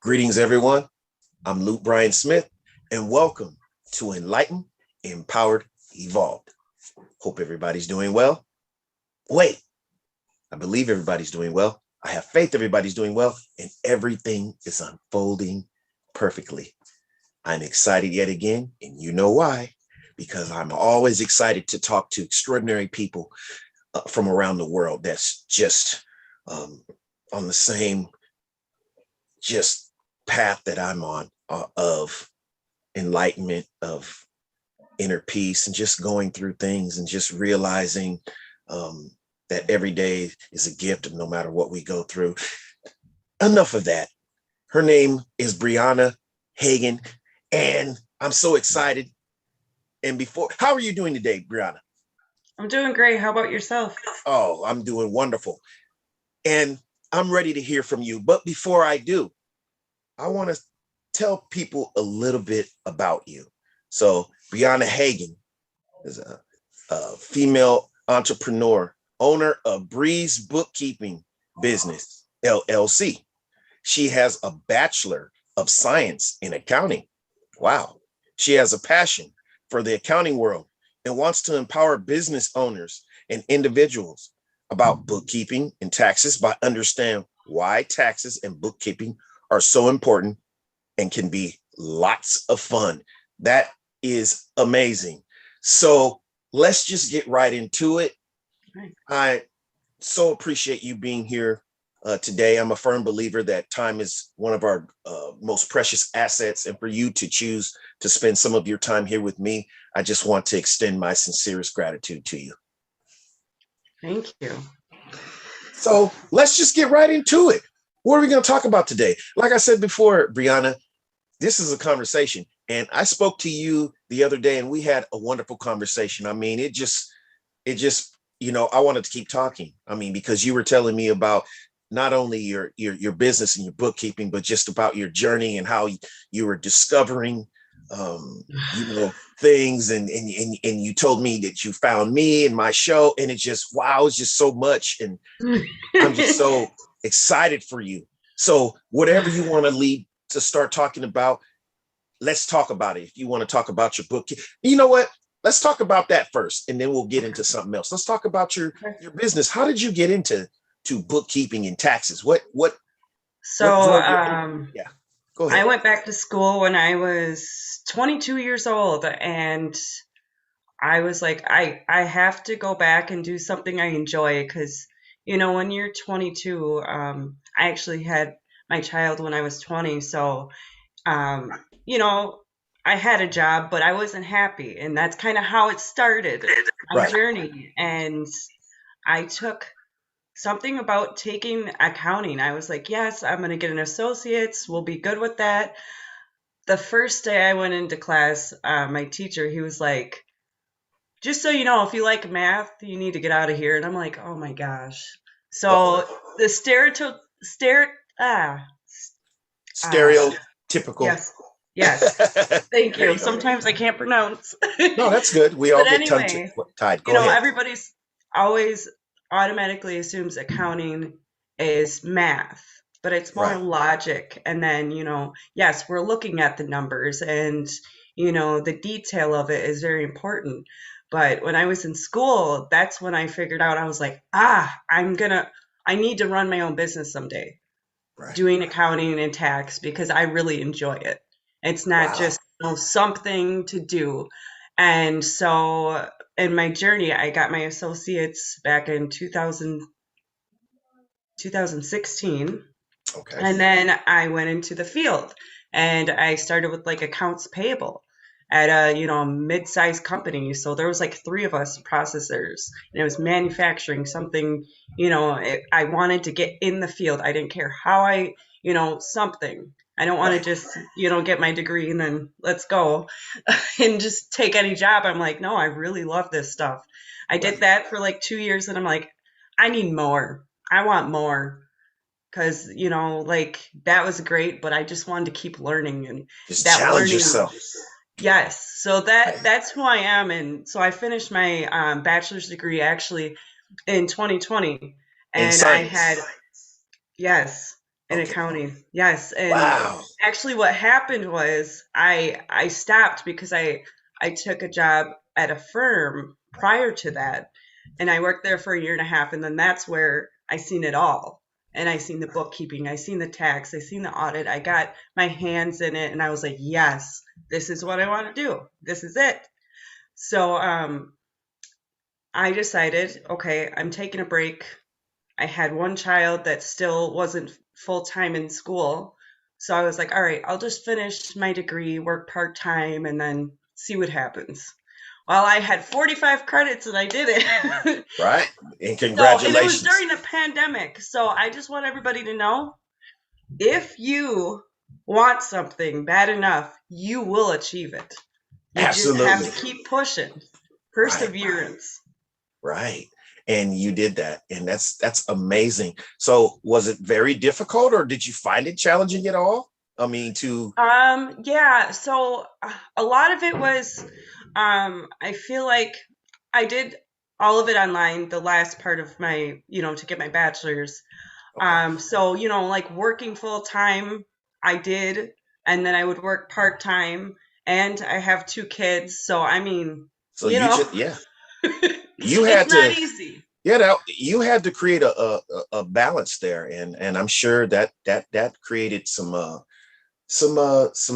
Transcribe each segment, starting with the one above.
Greetings, everyone. I'm Luke Bryan Smith, and welcome to Enlightened, Empowered, Evolved. Hope everybody's doing well. Wait, I believe everybody's doing well. I have faith everybody's doing well, and everything is unfolding perfectly. I'm excited yet again, and you know why? Because I'm always excited to talk to extraordinary people from around the world that's just on the same just path that I'm on of enlightenment, of inner peace, and just going through things and just realizing that every day is a gift, no matter what we go through. Enough of that. Her name is Brianna Hagen, and I'm so excited. And how are you doing today, Brianna? I'm doing great. How about yourself? Oh, I'm doing wonderful. And I'm ready to hear from you. But before I do, I want to tell people a little bit about you. So Brianna Hagen is a female entrepreneur, owner of Breeze Bookkeeping Business, LLC. She has a Bachelor of Science in accounting. Wow. She has a passion for the accounting world and wants to empower business owners and individuals about bookkeeping and taxes by understanding why taxes and bookkeeping are so important and can be lots of fun. That is amazing. So let's just get right into it. I so appreciate you being here today. I'm a firm believer that time is one of our most precious assets. And for you to choose to spend some of your time here with me, I just want to extend my sincerest gratitude to you. Thank you. So let's just get right into it. What are we going to talk about today? Like I said before, Brianna, this is a conversation. And I spoke to you the other day and we had a wonderful conversation. I mean, it just, I wanted to keep talking. I mean, because you were telling me about not only your business and your bookkeeping, but just about your journey and how you were discovering, things. And you told me that you found me in my show, and it's just so much. And I'm just so excited for you. So whatever you want to lead to start talking about, let's talk about it. If you want to talk about your book, you know what? Let's talk about that first, and then we'll get into something else. Let's talk about your business. How did you get into bookkeeping and taxes? What So, drove you? Yeah, go I ahead. went back to school when I was 22 years old, and I was like, I have to go back and do something I enjoy because, when you're 22, I actually had my child when I was 20. So, um, you know, I had a job, but I wasn't happy. And that's kind of how it started, my Right. journey. And I took something about taking accounting. I was like, yes, I'm going to get an associate's. We'll be good with that. The first day I went into class, my teacher, he was like, just so you know, if you like math, you need to get out of here. And I'm like, oh my gosh. Uh-oh. So the stereotype, stare, ah, ah, Stereotypical. yes, yes. Thank There you. you go. Sometimes I can't pronounce. No, that's good. We all But get tongue anyway, tied. Go ahead. everybody's always automatically assumes accounting is math, but it's more Right. logic. And then, yes, we're looking at the numbers and, the detail of it is very important. But when I was in school, that's when I figured out I was like, I need to run my own business someday, Right. doing accounting and tax because I really enjoy it. It's not Wow. just something to do. And so in my journey, I got my associates back in 2016. Okay. And then I went into the field and I started with like accounts payable at a, mid-sized company. So there was like three of us processors and it was manufacturing something, I wanted to get in the field. I didn't care how something. I don't want to Right. just, get my degree and then let's go and just take any job. I'm like, no, I really love this stuff. I did Right. that for like 2 years and I'm like, I need more. I want more because like that was great, but I just wanted to keep learning and Just that challenge learning. yourself. Yes, so Right. that's who I am. And so I finished my bachelor's degree actually in 2020, In and I had, science. yes, in Okay. accounting. Yes, and Wow. actually what happened was I stopped because I took a job at a firm prior to that, and I worked there for a year and a half, and then that's where I seen it all. And I seen the bookkeeping, I seen the tax, I seen the audit. I got my hands in it, and I was like, "Yes, this is what I want to do. This is it." So I decided, okay, I'm taking a break. I had one child that still wasn't full time in school. So I was like, all right, I'll just finish my degree, work part time, and then see what happens. Well, I had 45 credits and I did it. Right. And And it was congratulations. during the pandemic. So I just want everybody to know, if you want something bad enough, you will achieve it. You just have Absolutely. to keep pushing. Right. Perseverance. Right. And you did that. And that's amazing. So was it very difficult or did you find it challenging at all? I mean, to Yeah, so a lot of it was, I feel like I did all of it online, the last part of my, to get my bachelor's. okay. So, like working full time, I did, and then I would work part time, and I have two kids, so I mean, So you you know, just you it's had not to easy. you had to create a balance there and I'm sure that created some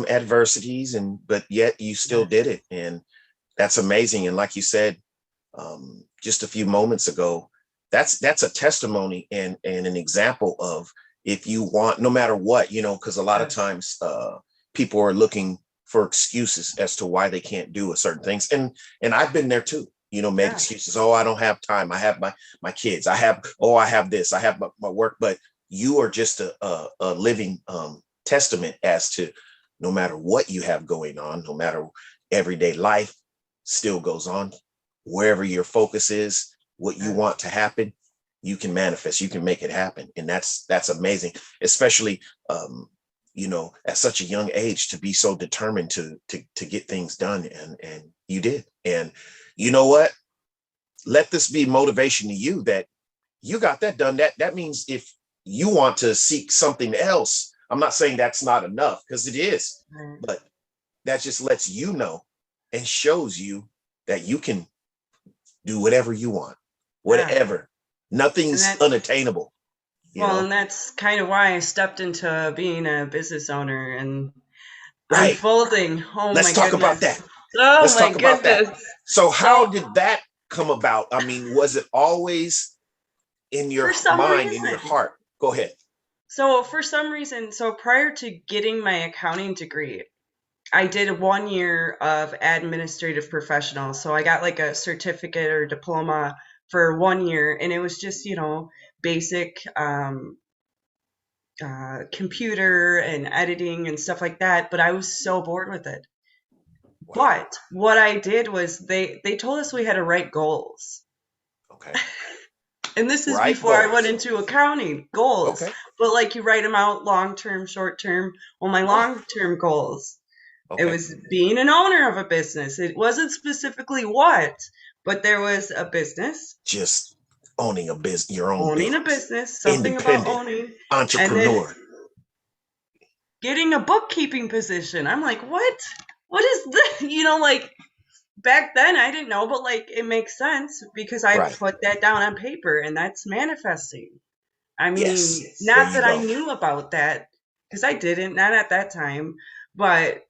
adversities and but yet you still Yes. did it and that's amazing and like you said just a few moments ago that's a testimony and an example of if you want no matter what because a lot of Yes. times people are looking for excuses as to why they can't do a certain things and I've been there too made Yes. excuses. Oh, I don't have time, I have my kids, I have this, I have my work, but you are just a living testament as to no matter what you have going on, no matter everyday life still goes on, wherever your focus is, what you Yes. want to happen, you can manifest, you can make it happen. And that's amazing, especially at such a young age to be so determined to get things done. And you did. And you know what? Let this be motivation to you that you got that done. That means if you want to seek something else, I'm not saying that's not enough because it is, Right. but that just lets you know and shows you that you can do whatever you want, Yeah. whatever. And Nothing's that's unattainable, you Well, know? and that's kind of why I stepped into being a business owner and Right. unfolding. Oh Let's my talk about goodness. that. Oh Let's my talk about that. goodness. So, So, how did that come about? I mean, was it always in your for some mind, in your reason, heart? Go ahead. so prior to getting my accounting degree, I did 1 year of administrative professional. So I got like a certificate or diploma for 1 year, and it was just, basic computer and editing and stuff like that. But I was so bored with it. Wow. But what I did was they told us we had to write goals. Okay. And this is Right before I went goals. into accounting goals. Okay. But like you write them out long term, short term. Well, my Oh, long term goals, it okay. was being an owner of a business. It wasn't specifically what, but there was a business, Just owning a business, your own owning a business, business, something about independent, owning, and then entrepreneur. getting a bookkeeping position. I'm like, what? What is this? Like back then I didn't know, but like it makes sense because I Right. put that down on paper and that's manifesting. I mean, Yes. There not you that I go. knew about that because I didn't, not at that time, but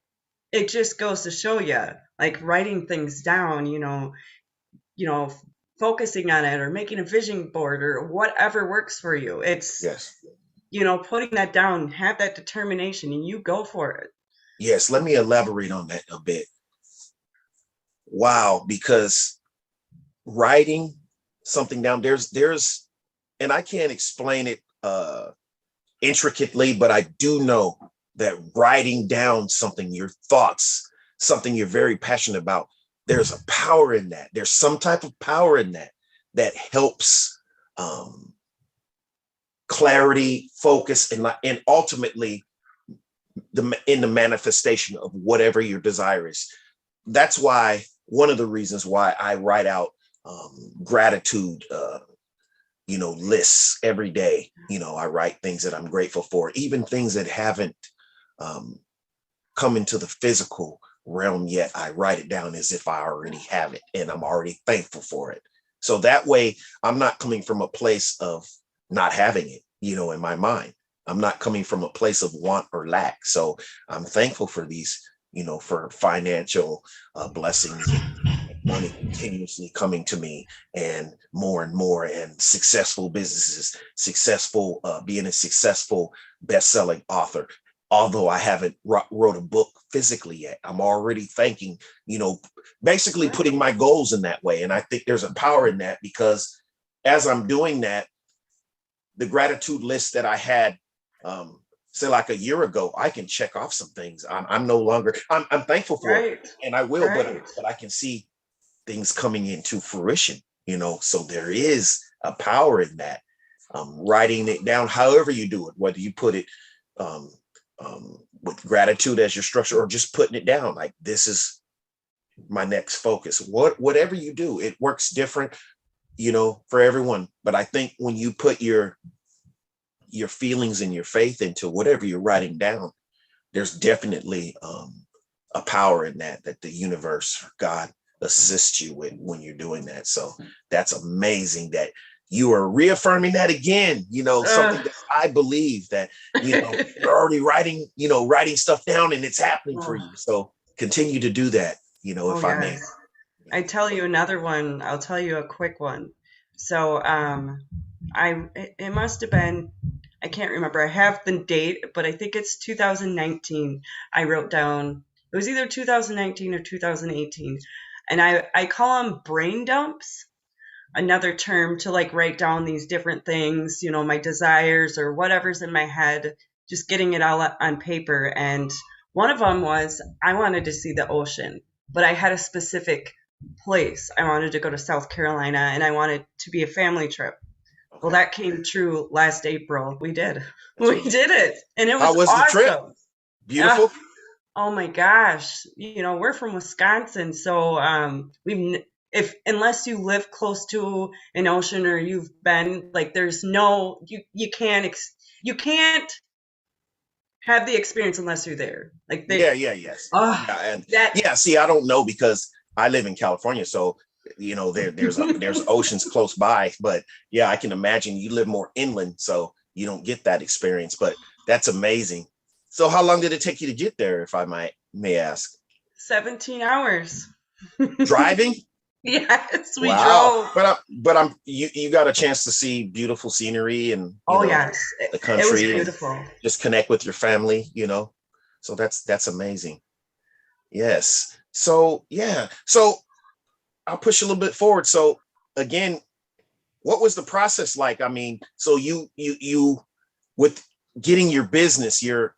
it just goes to show you, like writing things down, you know, focusing on it or making a vision board or whatever works for you. It's, Yes. putting that down, have that determination and you go for it. Yes. Let me elaborate on that a bit. Wow. Because writing something down, and I can't explain it intricately, but I do know that writing down something, your thoughts, something you're very passionate about, there's a power in that. There's some type of power in that that helps um, clarity, focus, and ultimately in the manifestation of whatever your desire is. That's why one of the reasons why I write out gratitude lists every day. I write things that I'm grateful for, even things that haven't um, come into the physical realm yet. I write it down as if I already have it and I'm already thankful for it. So that way I'm not coming from a place of not having it, in my mind. I'm not coming from a place of want or lack. So I'm thankful for these, for financial blessings and money continuously coming to me and more and successful businesses, successful, being a successful best-selling author. Although I haven't wrote a book physically yet, I'm already thanking, basically putting my goals in that way. And I think there's a power in that, because as I'm doing that, the gratitude list that I had, say like a year ago, I can check off some things. I'm no longer, I'm thankful for it, Right. and I will, Right. but I can see things coming into fruition, so there is a power in that. Writing it down, however you do it, whether you put it um, with gratitude as your structure, or just putting it down like, this is my next focus. Whatever you do, it works different, for everyone. But I think when you put your feelings and your faith into whatever you're writing down, there's definitely a power in that the universe, God, assists you with when you're doing that. So that's amazing that you are reaffirming that again, something that I believe that, you're already writing stuff down and it's happening for you. So continue to do that, Oh, if I may. yes. I tell you another one. I'll tell you a quick one. So, it must have been, I can't remember. I have the date, but I think it's 2019. I wrote down, it was either 2019 or 2018. And I call them brain dumps, another term to like write down these different things, my desires or whatever's in my head, just getting it all on paper. And one of them was I wanted to see the ocean, but I had a specific place. I wanted to go to South Carolina and I wanted to be a family trip. Well, Okay. that came true last April. We did. That's We what's, did it. And it how was was the trip? awesome. Uh, Beautiful. oh my gosh. We're from Wisconsin, so if unless you live close to an ocean or you've been like there's no you can't have the experience unless you're there. Like Yeah, they yeah, yes. oh Yeah, and that yeah, see, I don't know because I live in California, so there's oceans close by, but yeah, I can imagine you live more inland, so you don't get that experience, but that's amazing. So how long did it take you to get there, if I may ask? 17 hours. Driving? Yes, we Wow. drove. But you got a chance to see beautiful scenery and, Oh yes. the It was country, and beautiful. just connect with your family, So that's amazing. Yes. So yeah. So I'll push a little bit forward. So again, what was the process like? I mean, so you with getting your business, your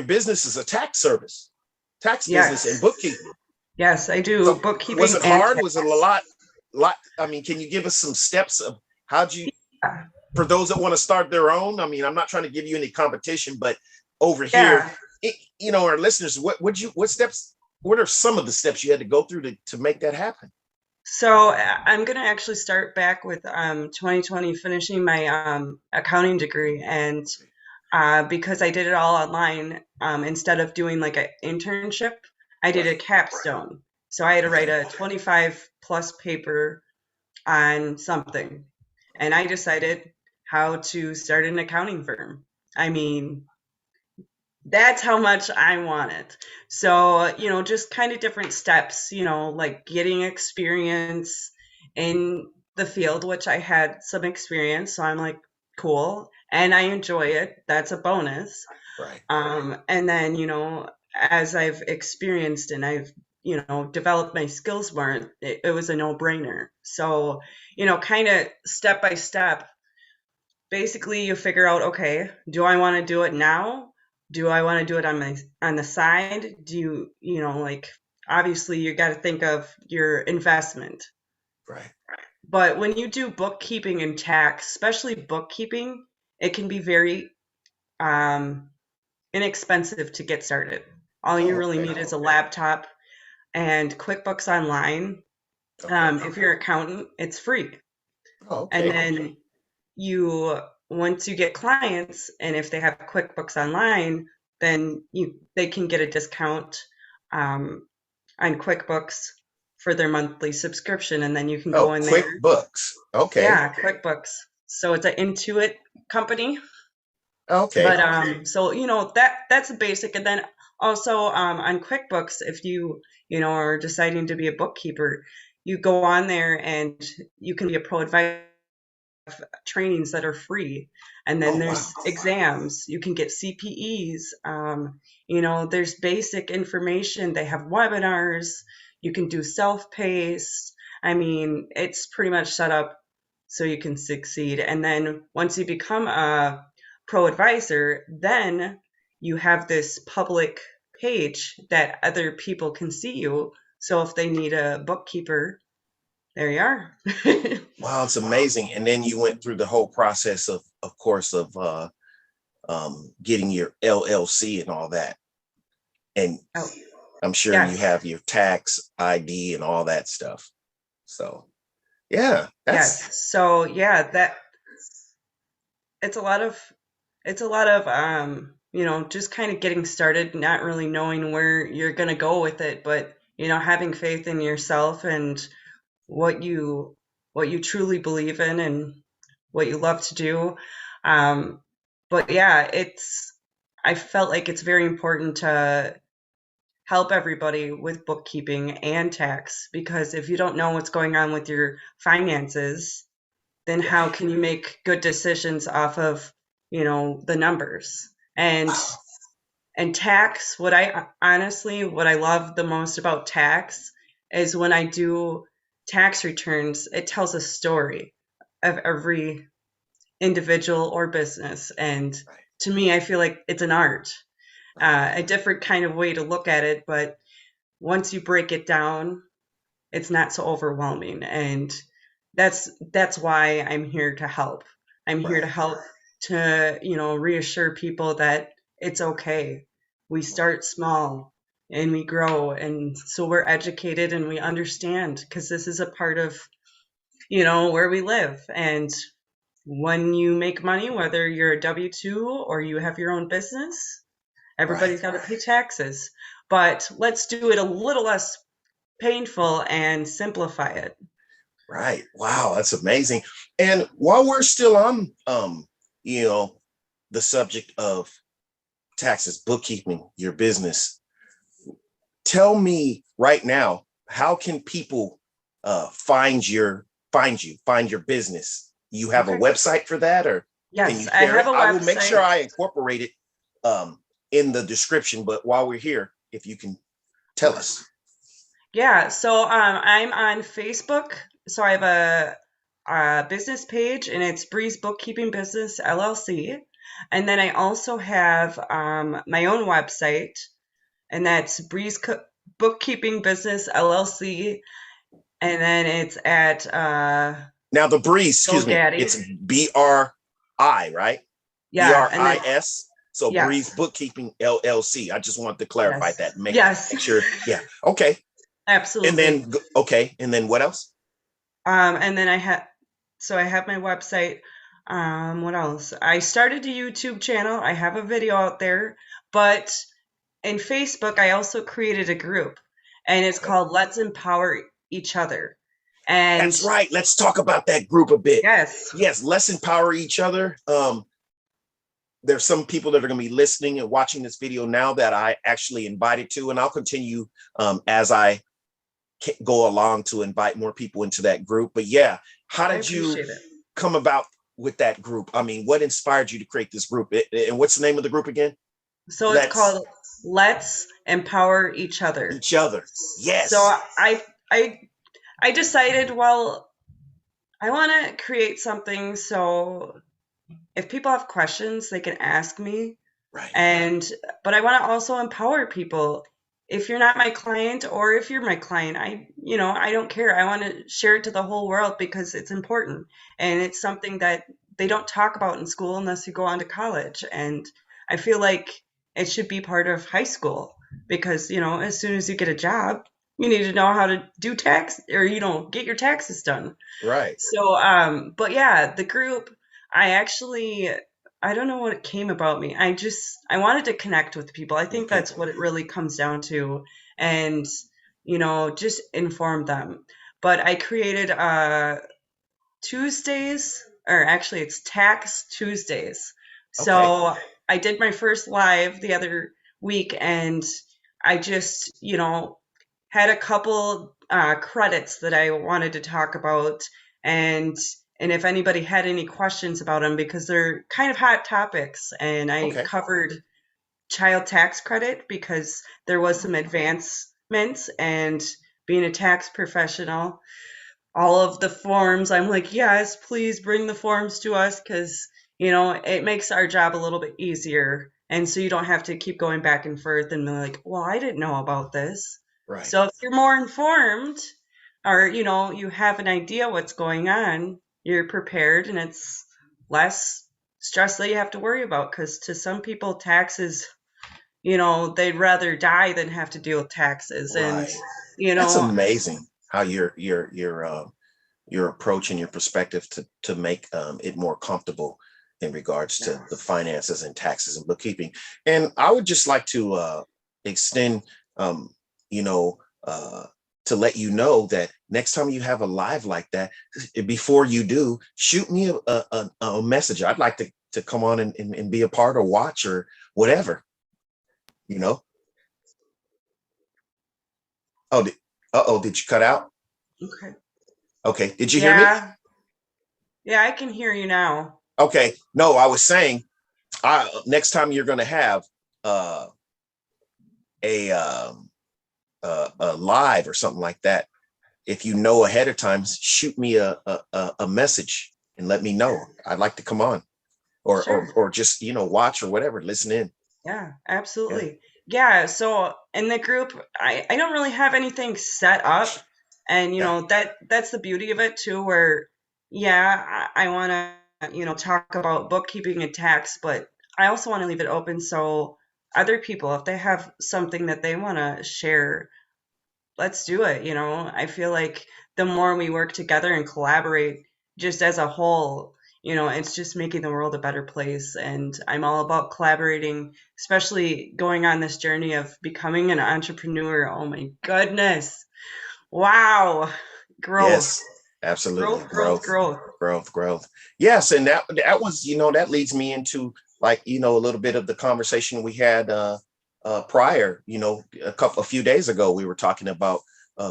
business is a tax service, tax business and Yes. bookkeeping. Yes, I do So was bookkeeping it and hard? Was it a lot? I mean, can you give us some steps of how'd you, tax. for those that want to start their own? I mean, I'm not trying to give you any competition, but over here, Yeah. our listeners, what are some of the steps you had to go through to make that happen? So I'm going to actually start back with 2020 finishing my accounting degree. And because I did it all online, instead of doing like an internship, I did a Right. capstone. So I had to write Okay. a 25 plus paper on something. And I decided how to start an accounting firm. I mean, that's how much I want it. So, just kind of different steps, like getting experience in the field, which I had some experience. So I'm like, cool. And I enjoy it. That's a bonus. Right. And then, as I've experienced and I've, developed my skills more, it was a no brainer. So, kind of step by step, basically you figure out, okay, do I want to do it now? Do I want to do it on the side? Do like obviously you got to think of your investment. Right. But when you do bookkeeping and tax, especially bookkeeping, it can be very um, inexpensive to get started. All you Oh, really okay. need is a laptop and QuickBooks Online. Okay. If you're an accountant, it's free. Oh, And okay. then you once you get clients, and if they have QuickBooks Online, then they can get a discount um, on QuickBooks for their monthly subscription, and then you can go Oh, in there. QuickBooks. Okay. Yeah, QuickBooks. So it's an Intuit company, Okay. but so that's the basic, and then also on QuickBooks, if you know are deciding to be a bookkeeper, you go on there and you can be a pro advisor trainings that are free. And then Oh, there's wow. exams. You can get CPEs. There's basic information. They have webinars. You can do self-paced. I mean, it's pretty much set up so you can succeed. And then once you become a pro advisor, then you have this public page that other people can see you. So if they need a bookkeeper, there you are. Wow, it's amazing. And then you went through the whole process of course, of getting your LLC and all that. And Oh, I'm sure you yes. have your tax ID and all that stuff. So yeah, that's Yes. So yeah, that it's a lot of just kind of getting started, not really knowing where you're going to go with it, but having faith in yourself and what you what you truly believe in and what you love to do. Um, but yeah, I felt like it's very important to help everybody with bookkeeping and tax, because if you don't know what's going on with your finances, then how right. can you make good decisions off of, the numbers? And Wow. tax, what I love the most about tax is when I do tax returns, it tells a story of every individual or business. And Right. to me, I feel like it's an art, Right. a different kind of way to look at it. But once you break it down, it's not so overwhelming, and that's why I'm here to help. I'm here to Right. help to reassure people that it's okay. We Right. start small and we grow, and so we're educated and we understand, because this is a part of where we live. And when you make money, whether you're a W-2 or you have your own business, Right. everybody's got to pay taxes. But let's do it a little less painful and simplify it. Right. Wow, that's amazing. And while we're still on you know, the subject of taxes, bookkeeping, your business, tell me right now, how can people find your business? You have a Okay. website for that, or can Yes, you I share have it? a I will make sure website. I incorporate it in the description, but while we're here, if you can tell us. Yeah, so I'm on Facebook. So I have a business page, and it's Bree's Bookkeeping Business LLC. And then I also have my own website, and that's Bookkeeping Business LLC. And then it's at Now the Breeze, excuse me, GoDaddy. it's BRI, right? Yeah, and then BRIS. So Breeze yes, Bookkeeping LLC. I just wanted to clarify yes, that and yes, make sure. Yeah. Okay. And absolutely. then okay. And then what else? And then I have my website. What else? I started a YouTube channel. I have a video out there, but in Facebook, I also created a group, and it's Okay. called Let's Empower Each Other. And That's right. Let's talk about that group a bit. yes, Yes, let's empower each other. There's some people that are going to be listening and watching this video now that I actually invited to, and I'll continue as I go along to invite more people into that group. But yeah, how I did you appreciate it. come about with that group? I mean, what inspired you to create this group? And what's the name of the group again? So it's Let's called Let's Empower Each Other. each other. So Yes. I I decided, well, I want to create something so if people have questions, they can ask me. Right. And but I want to also empower people. If you're not my client, or if you're my client, I don't care. I want to share it to the whole world because it's important, and it's something that they don't talk about in school unless you go on to college. And I feel like it should be part of high school, because as soon as you get a job, you need to know how to do tax, or get your taxes done. Right. So but yeah, the group, I actually, I don't know what it came about me. I wanted to connect with people. I With think that's people. what it really comes down to. And, just inform them. But I created Tuesdays, or actually it's Tax Tuesdays. Okay. So I did my first live the other week, and I just, had a couple credits that I wanted to talk about, and and if anybody had any questions about them, because they're kind of hot topics, and I Okay. covered child tax credit because there was some advancements, and being a tax professional, all of the forms. I'm like, yes, please bring the forms to us because, it makes our job a little bit easier. And so you don't have to keep going back and forth and be like, well, I didn't know about this. Right. So if you're more informed or, you have an idea what's going on, you're prepared and it's less stress that you have to worry about because to some people, taxes, they'd rather die than have to deal with taxes. And, Right. you That's know, amazing how your approach and your perspective to make it more comfortable in regards to the yes. finances and taxes and bookkeeping. And I would just like to extend, um, you know, uh, to let you know that next time you have a live like that, before you do, shoot me a message. I'd like to come on and be a part or watch or whatever, you know. Oh, did you cut out? Okay. Okay, did you hear me? Yeah. Yeah, I can hear you now. Okay, no, I was saying, next time you're going to have uh, a a live or something like that, if you know ahead of time, shoot me a message and let me know. I'd like to come on Sure. or just watch or whatever, listen in. Yeah, Yeah, absolutely. Yeah, so in the group, I don't really have anything set up. And yeah, that's the beauty of it too, where yeah, I wanna, talk about bookkeeping and tax, but I also want to leave it open so other people, if they have something that they want to share, let's do it. I feel like the more we work together and collaborate just as a whole, it's just making the world a better place. And I'm all about collaborating, especially going on this journey of becoming an entrepreneur. Oh my goodness. Wow. Growth, yes, absolutely. growth, growth, Growth, growth. growth. Yes, and that was that leads me into like a little bit of the conversation we had prior. A few days ago, we were talking about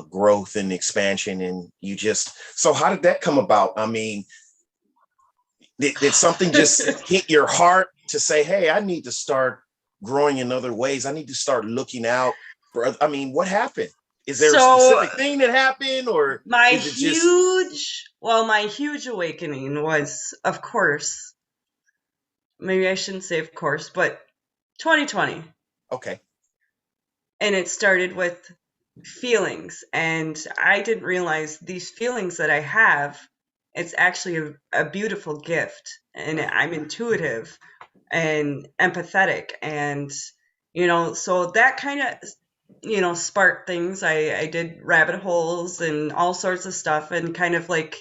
growth and expansion, and you just so how did that come about? I mean, did something just hit your heart to say, hey, I need to start growing in other ways? I need to start looking out for, I mean, what happened? Is there a So specific thing that happened, or is it just my huge awakening was, of course, maybe I shouldn't say of course, but 2020. okay? And it started with feelings. And I didn't realize these feelings that I have, it's actually a beautiful gift. And Right. I'm intuitive and empathetic. And, so that kind of, sparked things. I did rabbit holes and all sorts of stuff and kind of like,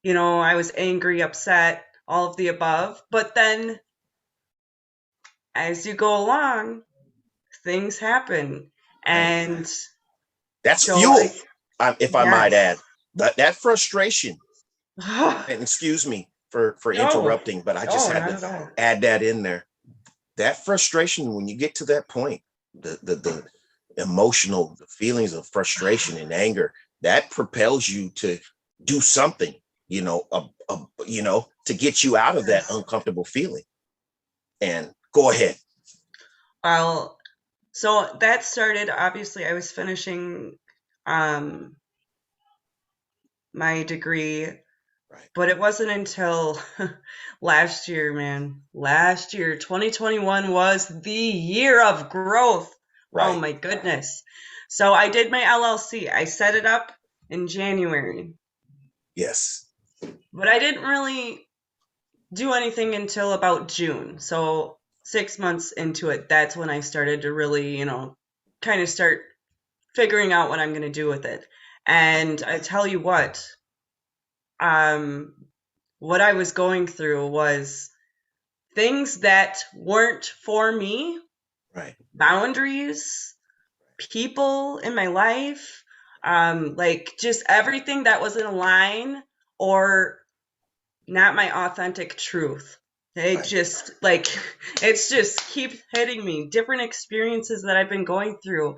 I was angry, upset, all of the above. But then as you go along, things happen. Right. And That's so I, fuel, if I might yes. add. That frustration, No, and excuse me for no, interrupting, but I just had not to at all. add that in there. That frustration, when you get to that point, the emotional, the feelings of frustration and anger, that propels you to do something, to get you out of that Yes. uncomfortable feeling. And go ahead. Well, so that started, obviously, I was finishing um, my degree, Right. but it wasn't until last year, man. Last year, 2021 was the year of growth. Oh Right. my goodness. So I did my LLC. I set it up in January, Yes. but I didn't really do anything until about June. So 6 months into it, that's when I started to really, kind of start figuring out what I'm going to do with it. Right. And I tell you what, um, what I was going through was things that weren't for me, Right. boundaries, people in my life, like just everything that was in line or not my authentic truth. It Right. just like it's just keeps hitting me. Different experiences that I've been going through.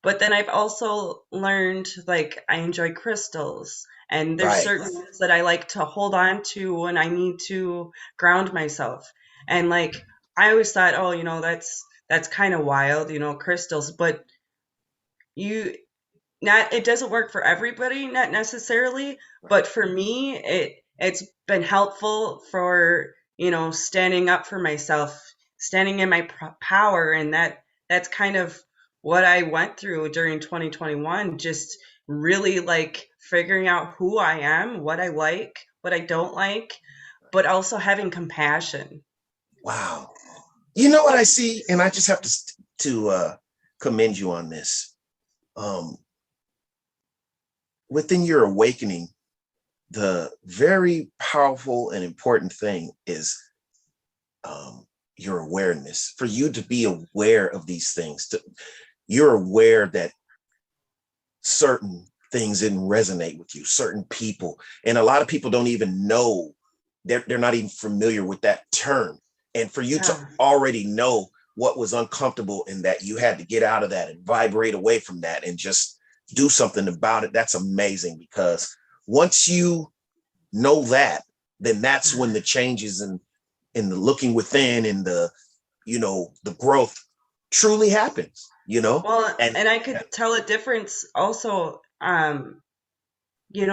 But then I've also learned like I enjoy crystals and there's Right. certain ones that I like to hold on to when I need to ground myself. And like I always thought, oh, that's kind of wild, crystals, but you not it doesn't work for everybody, not necessarily, Right. but for me it's been helpful for standing up for myself, standing in my power, and that's kind of what I went through during 2021, just really like figuring out who I am, what I like, what I don't like, but also having compassion. Wow. You know what I see, and I just have to commend you on this. Um, Within your awakening, the very powerful and important thing is your awareness. For you to be aware of these things, you're aware that certain things didn't resonate with you, certain people, and a lot of people don't even know, they're not even familiar with that term. And for you to Yeah. already know what was uncomfortable and that you had to get out of that and vibrate away from that and just do something about it, that's amazing. Because once you know that, then that's when the changes in the looking within and the growth truly happens. Well, And and I could tell a difference also,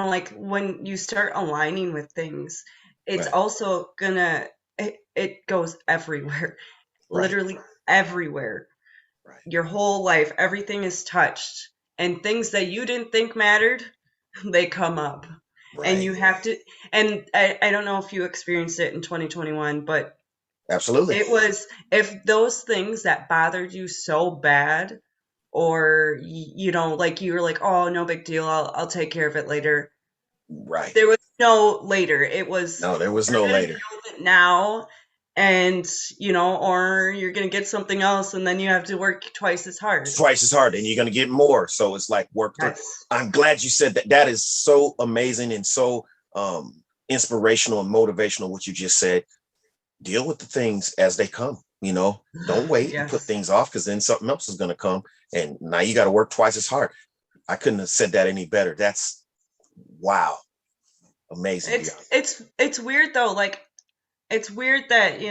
like when you start aligning with things, it's right, also it goes everywhere, right, literally everywhere. right, Your whole life, everything is touched, and things that you didn't think mattered, they come up. And right, you have to, and I don't know if you experienced it in 2021, but absolutely, it was, if those things that bothered you so bad, or like you were like, oh, no big deal, I'll take care of it later. right. There was no later. It was, No, there was you're no gonna later. deal with it now, and or you're gonna get something else, and then you have to work twice as hard. Twice as hard and you're going to get more, so it's like work through. Yes. I'm glad you said that. That is so amazing and so inspirational and motivational what you just said. Deal with the things as they come. Don't wait and put Yes. things off, because then something else is going to come and now you got to work twice as hard. I couldn't have said that any better. That's wow, amazing, It's Beyond. it's it's weird though. Like it's weird that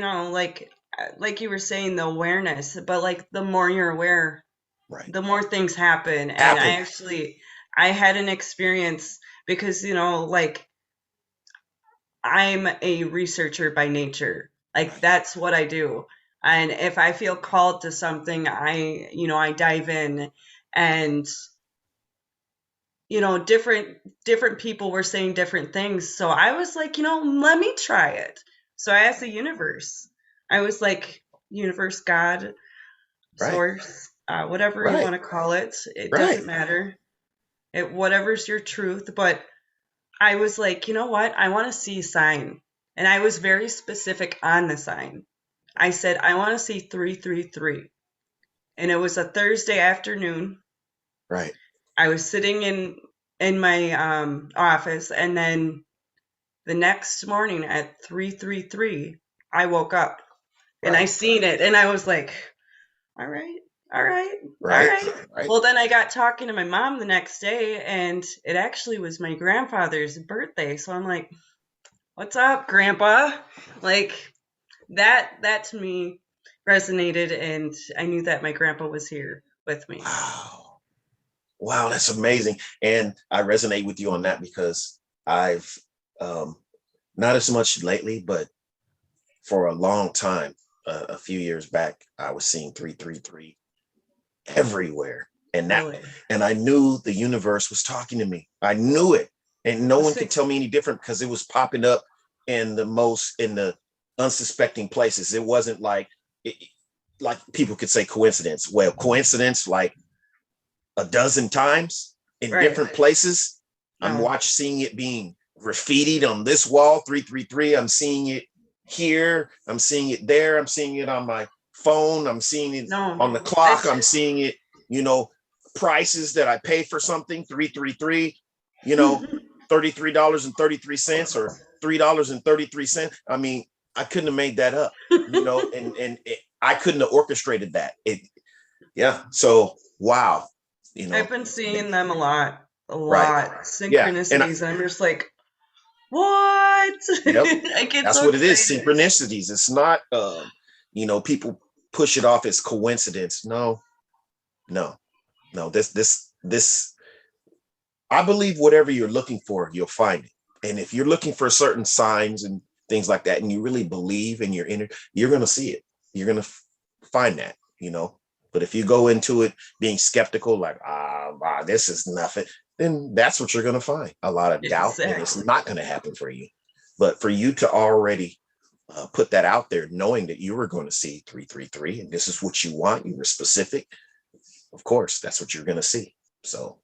like you were saying, the awareness, but like the more you're aware, Right. the more things happen. And Happen. I had an experience because like I'm a researcher by nature. Like Right. that's what I do. And if I feel called to something, I dive in. And different people were saying different things. So I was like, let me try it. So I asked the universe. I was like, universe, God, Right. source, whatever you Right. want to call it. It Right. doesn't matter. Whatever's your truth. But I was like, you know what? I want to see a sign. And I was very specific on the sign. I said, I want to see 333. And it was a Thursday afternoon. Right. I was sitting in my office, and then the next morning at 333, I woke up and I Right. seen it, and I was like, all right, all right, all Right. right. Right. Well, then I got talking to my mom the next day, and it actually was my grandfather's birthday. So I'm like, what's up, Grandpa? Like that to me resonated, and I knew that my grandpa was here with me. Wow. Wow, that's amazing. And I resonate with you on that because I've um, not as much lately, but for a long time, a few years back, I was seeing 333 everywhere. Really. And I knew the universe was talking to me. I knew it. And no one could See, tell me any different because it was popping up in the unsuspecting places. It wasn't like people could say coincidence. Well, coincidence, like a dozen times in right. different places. I'm No. seeing it being graffitied on this wall, 333. I'm seeing it here. I'm seeing it there. I'm seeing it on my phone. I'm seeing it No, on the clock. it's I'm seeing it, you know, prices that I pay for something, 333, you know, $33.33 or $3.33. I mean, I couldn't have made that up, you know, and I couldn't have orchestrated that. Yeah. So, wow, you I've know, been seeing them a lot, right. Yeah. And synchronicities. I'm just like, what? yep, I get that's so what it is. excited. Synchronicities. It's not, people push it off as coincidence. No, no, no. This. I believe whatever you're looking for, you'll find it. And if you're looking for certain signs and things like that, and you really believe in your inner, you're going to see it. You're going to find that, you know. But if you go into it being skeptical, like, this is nothing, then that's what you're going to find, a lot of doubt, and it's Exactly. not going to happen for you. But for you to already put that out there, knowing that you were going to see 333 and this is what you want, you were specific, of course, that's what you're going to see. So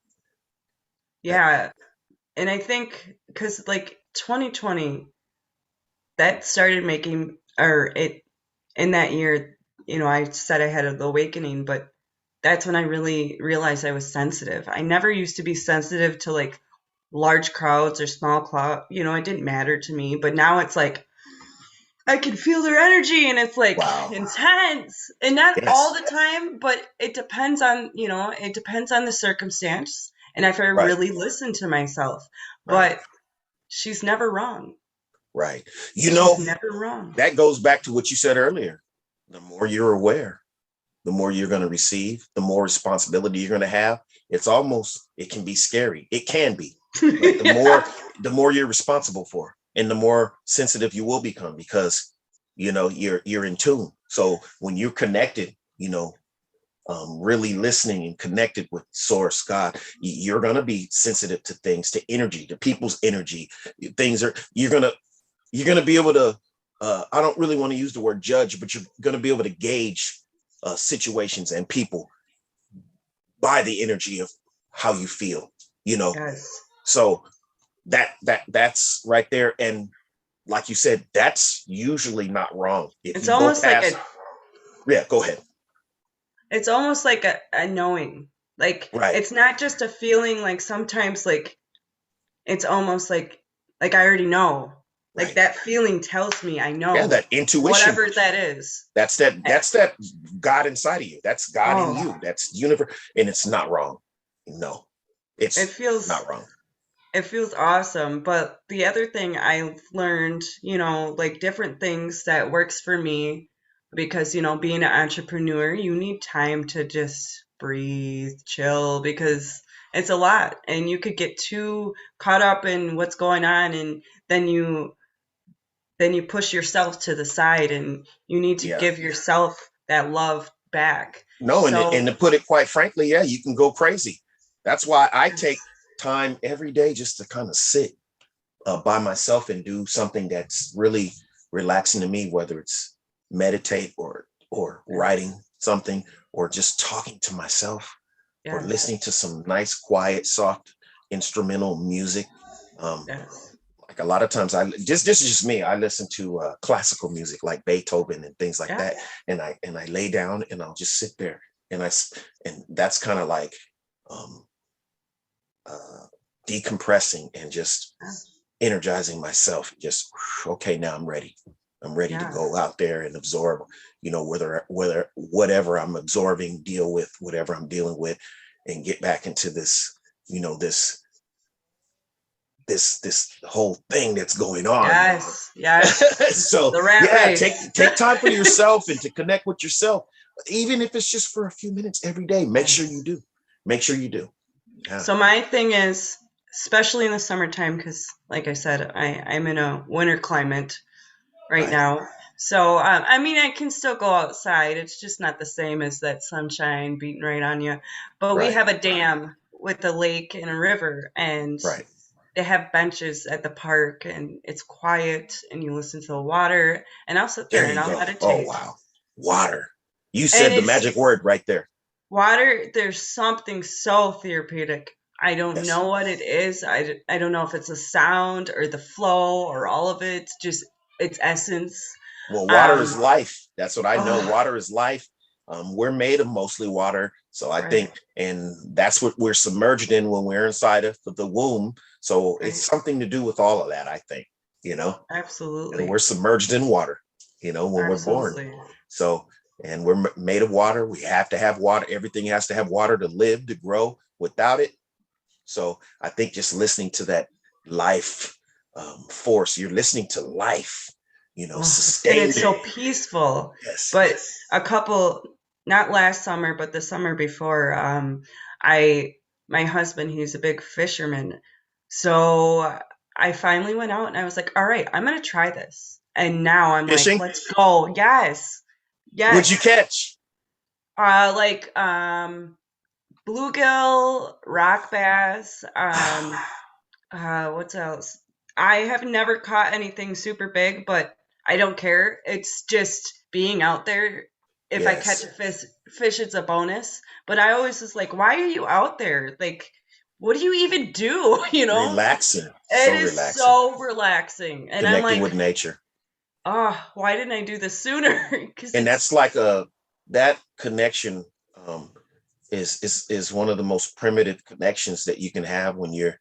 that, Yeah. And I think because like 2020, that started making, or it, in that year, I said I had the awakening, but that's when I really realized I was sensitive. I never used to be sensitive to like large crowds or small crowd. It didn't matter to me, but now it's like I can feel their energy and it's like wow. intense. And not all Yes. the time, but it depends on the circumstance and if I Right. really listen to myself. Right. But she's never wrong. Right. You She's know, never wrong. that goes back to what you said earlier. The more you're aware, the more you're going to receive, the more responsibility you're going to have. It can be scary. It can be, but Yeah. the more you're responsible for, and the more sensitive you will become because, you're in tune. So when you're connected, really listening and connected with source, God, you're going to be sensitive to things, to energy, to people's energy. You're going to be able to, I don't really want to use the word judge, but you're going to be able to gauge situations and people by the energy of how you feel, you know. Yes. So that's right there. And like you said, that's usually not wrong. If It's you go almost like past, yeah, go ahead. a knowing. Like Right. it's not just a feeling, like sometimes like it's almost like I already know. Like Right. that feeling tells me I Yeah, know that intuition. whatever that is. Eh, That's that God inside of you. That's God in Oh, you. That's universe. And it's not wrong. No, it it's feels not wrong. it feels awesome. But the other thing I've learned, like different things that works for me, because, being an entrepreneur, you need time to just breathe, chill, because it's a lot and you could get too caught up in what's going on, and then you push yourself to the side and you need to Yeah. give yourself that love back. No, and So, to put it quite frankly, yeah, you can go crazy. That's why I take yes. time every day just to kind of sit by myself and do something that's really relaxing to me, whether it's meditate or writing something or just talking to myself or Yes. listening to some nice, quiet, soft instrumental music. Um, Yes. like a lot of times, this is just me. I listen to classical music like Beethoven and things like that, Yes. and I lay down and I'll just sit there and that's kind of like um, uh, decompressing and just Yes. energizing myself. Just okay, now I'm ready. I'm ready to go Yes. out there and absorb, whether whatever I'm absorbing, deal with whatever I'm dealing with, and get back into this, this whole thing that's going on. Yes. Yes. So The rat yeah, race. take time for yourself and to connect with yourself, even if it's just for a few minutes every day. Make sure you Yes. do. Make sure you do. Yeah. So my thing is, especially in the summertime, because like I said, I'm in a winter climate right Right. now. So I mean, I can still go outside. It's just not the same as that sunshine beating right on you. But we Right. have a dam with a lake and a river, and Right. they have benches at the park, and it's quiet, and you listen to the water, and I'll sit there There and you I'll go. Oh meditate. wow. Water. You And said the it's magic word right there. water. There's something so therapeutic I don't Yes. know what it is. I don't know if it's a sound or the flow or all of it. Just its essence. Well, water is Um, life. That's what I know. oh, Water is life. We're made of mostly water. So I think, right, and that's what we're submerged in when we're inside of the womb. So it's right. something to do with all of that, I think, you know, and we're Absolutely. submerged in water, when we're born. Absolutely. So, and we're made of water. We have to have water. Everything has to have water to live, to grow. Without it, so I think just listening to that life force, you're listening to life, Oh, and it's sustaining. so peaceful. Yes, But yes, a couple, not last summer, but the summer before, I, my husband, he's a big fisherman. So I finally went out and I was like, all right, I'm gonna try this. And now I'm like, fishing. let's go. Yes. What'd you Yes. catch? Like bluegill, rock bass, what else? I have never caught anything super big, but I don't care. It's just being out there. If I catch Yes, a fish, it's a bonus. But I always was like, why are you out there? Like, what do you even do? You know? relaxing, It so is relaxing, so relaxing. And I'm connecting like, with nature, oh, why didn't I do this sooner? Because and it's that's like that connection um, is one of the most primitive connections that you can have when you're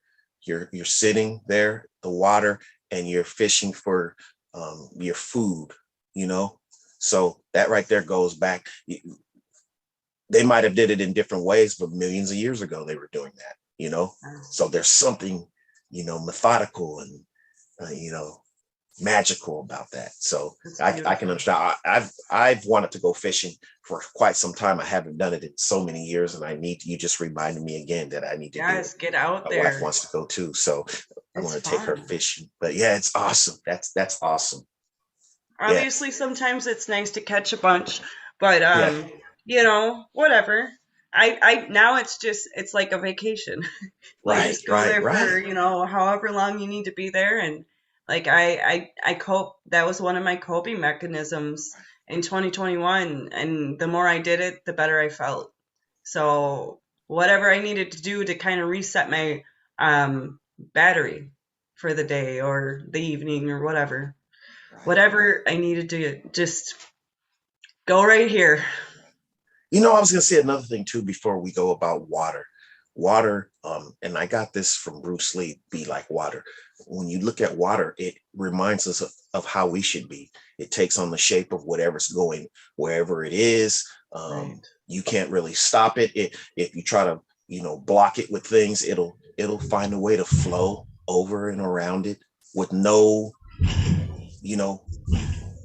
sitting there, the water, and you're fishing for your food, you know. So that right there goes back. They might have did it in different ways, but millions of years ago they were doing that, you know. So there's something, methodical and magical about that. So it's I can beautiful. understand. I've wanted to go fishing for quite some time. I haven't done it in so many years, and you just reminded me again that I need to do it. Yes, get out My wife there. wants to go too, so I'm It's going to take her fun. fishing. But yeah, it's awesome. That's awesome. Yeah, Obviously, sometimes it's nice to catch a bunch, but yeah, whatever. I now it's like a vacation. You right, just go right, there for, right, however long you need to be there, and like I cope. That was one of my coping mechanisms in 2021, and the more I did it, the better I felt. So whatever I needed to do to kind of reset my battery for the day or the evening or whatever. right, right. Whatever I needed to just go right here. I was going to say another thing too before we go about water. Water, and I got this from Bruce Lee, be like water. When you look at water, it reminds us of how we should be. It takes on the shape of whatever's going, wherever it is. Right. You can't really stop it. If you try to, block it with things, it'll find a way to flow over and around it with you know,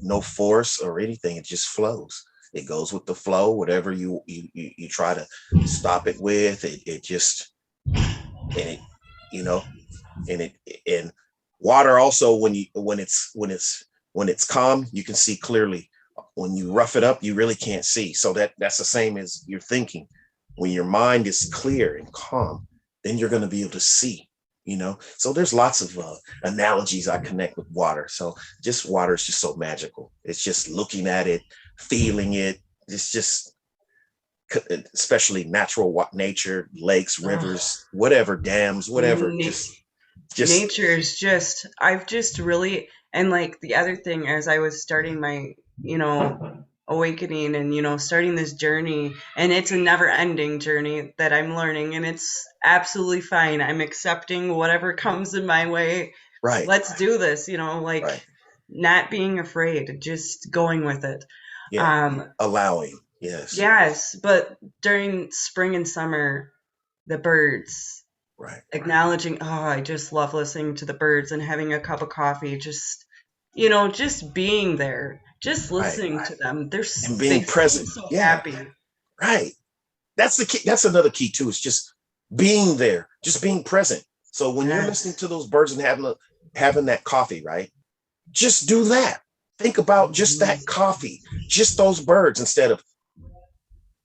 no force or anything. It just flows. It goes with the flow. Whatever you try to stop it with, it just and it you know and it and water also when it's calm, you can see clearly. When you rough it up, you really can't see. So that's the same as your thinking. When your mind is clear and calm, then you're going to be able to see. So there's lots of analogies I connect with water. So just water is just so magical. It's just looking at it, feeling it. It's just especially natural nature, lakes, Ugh. rivers, whatever, dams, whatever. Na- Just Nature is I've just really, and like the other thing, as I was starting my, awakening and, starting this journey, and it's a never ending journey that I'm learning, and it's absolutely fine. I'm accepting whatever comes in my way. right, Let's do this, like right, not being afraid, just going with it. yeah, Um, allowing, yes, Yes, but during spring and summer, the birds, right, acknowledging, oh, I just love listening to the birds and having a cup of coffee, just, just being there, just right, listening to them. and They being seem present, so yeah, happy. right. That's the key. That's another key too. It's just being there, just being present. So when you're listening Yes. to those birds and having that coffee, right? Just do that. Think about just Mhm. that coffee, just those birds instead of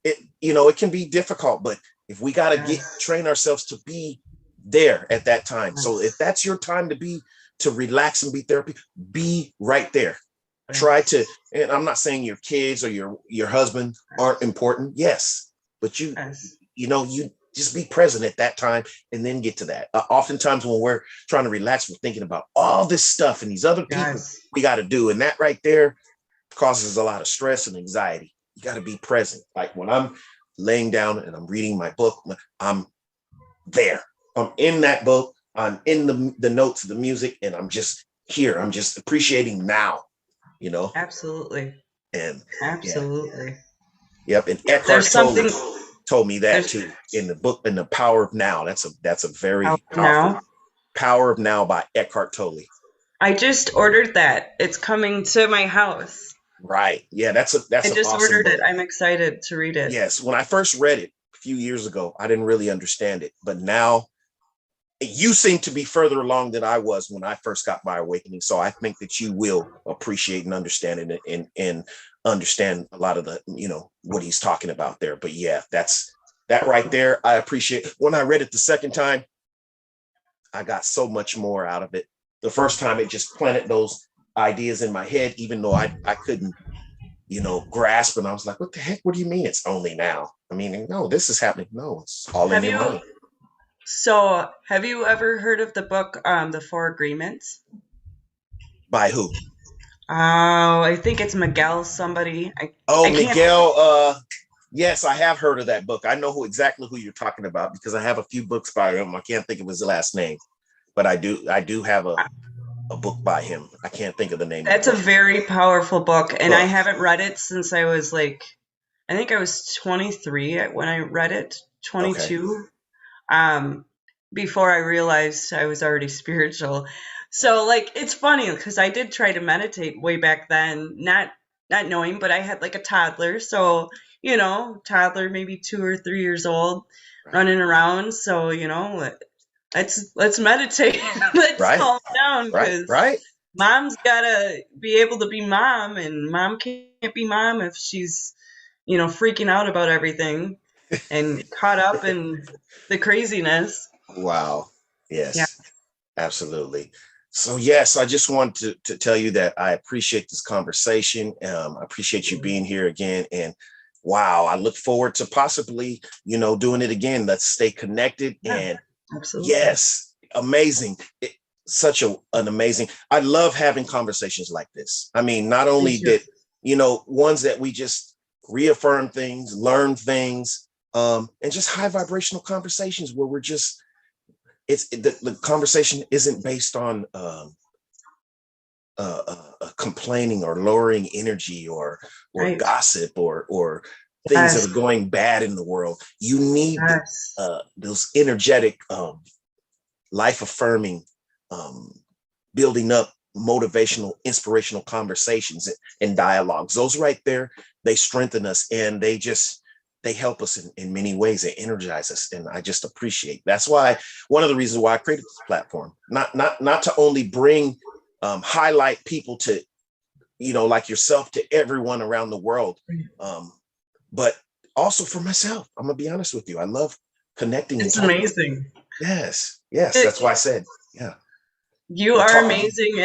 it. It can be difficult, but if we got to get Yes. train ourselves to be there at that time. So if Yes. that's your time to relax and be therapy, be right there. Try to, Yes. and I'm not saying your kids or your husband aren't Yes. important. Yes, but you Yes. you know you Just be present at that time and then get to that. Oftentimes when we're trying to relax, we're thinking about all this stuff and these other people Yes. we got to do. And that right there causes a lot of stress and anxiety. You got to be present. Like when I'm laying down and I'm reading my book, I'm there. I'm in that book. I'm in the notes, the music, and I'm just here. I'm just appreciating now, you know? Absolutely. And yeah, Absolutely. yep. And Yep. There's Eckhart Tolle something. told me that There's too in the book, in the Power of Now. That's a out very powerful now. Power of Now by Eckhart Tolle. I just ordered that. It's coming to my house. Right. Yeah, I that's an just awesome ordered it. book. I'm excited to read it. Yes. When I first read it a few years ago, I didn't really understand it. But now you seem to be further along than I was when I first got my awakening. So I think that you will appreciate and understand it and understand a lot of the, what he's talking about there. But yeah, that right there. I appreciate. When I read it the second time, I got so much more out of it. The first time it just planted those ideas in my head, even though I couldn't, grasp. And I was like, what the heck? What do you mean it's only now? I mean, no, this is happening. No, it's all in Have your you mind. have you ever heard of the book The Four Agreements? By who? Oh, I think it's Miguel somebody. Oh, I can't. Miguel. Yes, I have heard of that book. I know exactly who you're talking about because I have a few books by him. I can't think of his last name, but I do have a book by him. I can't think of the name of the That's a book. very powerful book, and I Ugh, haven't read it since I was like, I think I was 23 when I read it, okay. 22. Um, before I realized I was already spiritual. So like it's funny because I did try to meditate way back then, not knowing, but I had like a toddler, so toddler maybe 2 or 3 years old, Right. running around. So let's meditate, let's Right. calm down Right. because Right. mom's gotta be able to be mom, and mom can't be mom if she's freaking out about everything and caught up in the craziness. Wow. Yeah. Yes. Absolutely. So yes, I just want to tell you that I appreciate this conversation. I appreciate you being here again. And wow, I look forward to possibly, doing it again. Let's stay connected. Yeah, And absolutely. yes, amazing. Such an amazing. I love having conversations like this. I mean, not Me only too. that, ones that we just reaffirm things, learn things, and just high vibrational conversations where we're just the conversation isn't based on complaining or lowering energy or Right. gossip or things that Yes. are going bad in the world. You need Yes. those energetic, life affirming, um, building up motivational, inspirational conversations and dialogues. Those right there, they strengthen us and they help us in many ways. They energize us. And I just appreciate. That's why one of the reasons why I created this platform, not to only bring, highlight people to, like yourself, to everyone around the world. Um, but also for myself, I'm gonna be honest with you. I love connecting and It's talking. amazing. Yes. Yes. That's why I It, said, yeah, you we're are talking. amazing,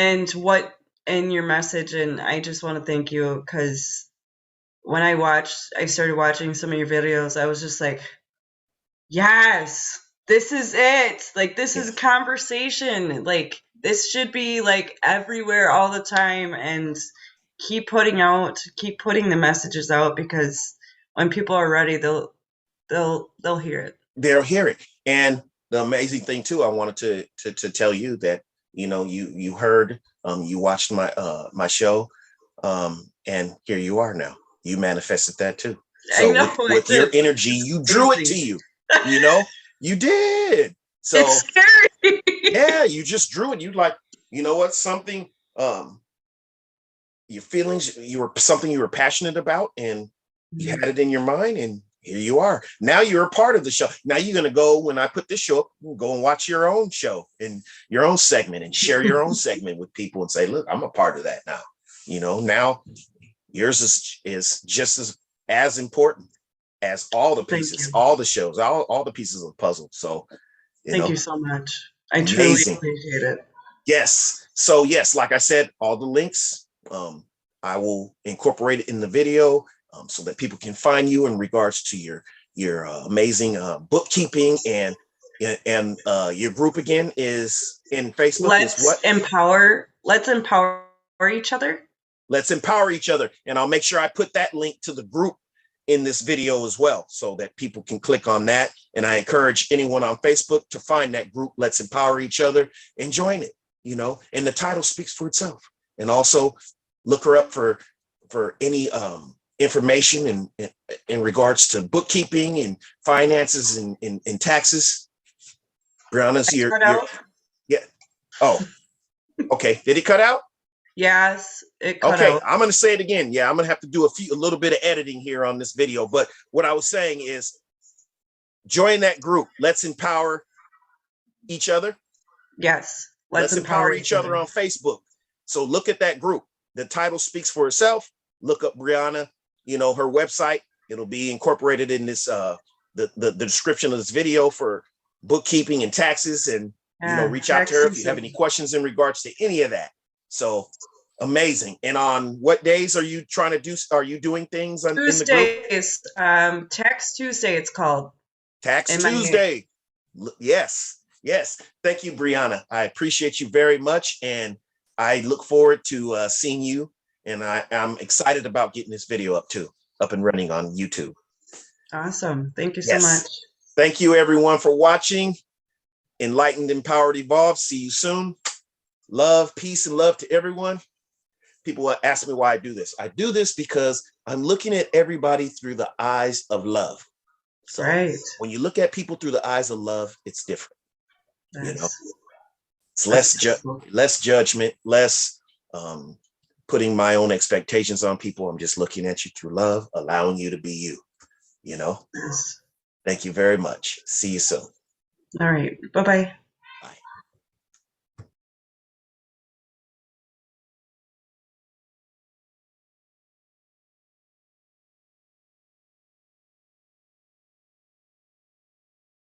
and your message, and I just want to thank you because when I started watching some of your videos, I was just like, yes, this is it. Like, this is a Yes. conversation. Like, this should be like everywhere all the time, and keep putting the messages out because when people are ready, they'll hear it. They'll hear it. And the amazing thing too, I wanted to tell you that, you heard, you watched my show, and here you are now. You manifested that too. I So know with your energy, it's you drew it to crazy. you. You know, you did. It's So scary. yeah, you just drew it. You like, you know what, something, your feelings, you were something you were passionate about, and you had it in your mind, and here you are. Now you're a part of the show. Now you're gonna go, when I put this show up, you can go and watch your own show and your own segment and share your own segment with people and say, look, I'm a part of that now. Now yours is just as important as all the Thank pieces, you. all the shows, all the pieces of the puzzle. So, Thank you so much. I truly amazing. appreciate it. Yes. So yes, like I said, all the links, I will incorporate it in the video, so that people can find you in regards to your amazing bookkeeping, and your group again is in Facebook is what? Let's empower each other. Let's empower each other. And I'll make sure I put that link to the group in this video as well, so that people can click on that. And I encourage anyone on Facebook to find that group, Let's Empower Each Other, and join it, you know, and the title speaks for itself. And also look her up for any information in regards to bookkeeping and finances and taxes. Brianna's yeah. Oh, okay. Did it cut out? Yes, it cut Okay, out. I'm going to say it again. Yeah, I'm going to have to do a little bit of editing here on this video. But what I was saying is join that group. Let's empower each other. Yes, Let's empower each other on Facebook. So look at that group. The title speaks for itself. Look up Brianna, you know, her website. It'll be incorporated in this the description of this video for bookkeeping and taxes. And you know, reach out to her if you have any questions in regards to any of that. So amazing. And on what days are you trying to do? Are you doing things in the group? Tuesdays, Tax Tuesday, it's called. Tax Tuesday. Yes. Yes. Thank you, Brianna. I appreciate you very much. And I look forward to seeing you. And I'm excited about getting this video up and running on YouTube. Awesome. Thank you so much. Thank you, everyone, for watching. Enlightened, Empowered, Evolved. See you soon. Love, peace, and love to everyone. People ask me why I do this. I do this because I'm looking at everybody through the eyes of love. So when you look at people through the eyes of love, it's different. You know, it's less judgment, less putting my own expectations on people. I'm just looking at you through love, allowing you to be you. You know. Thank you very much. See you soon. All right. Bye-bye.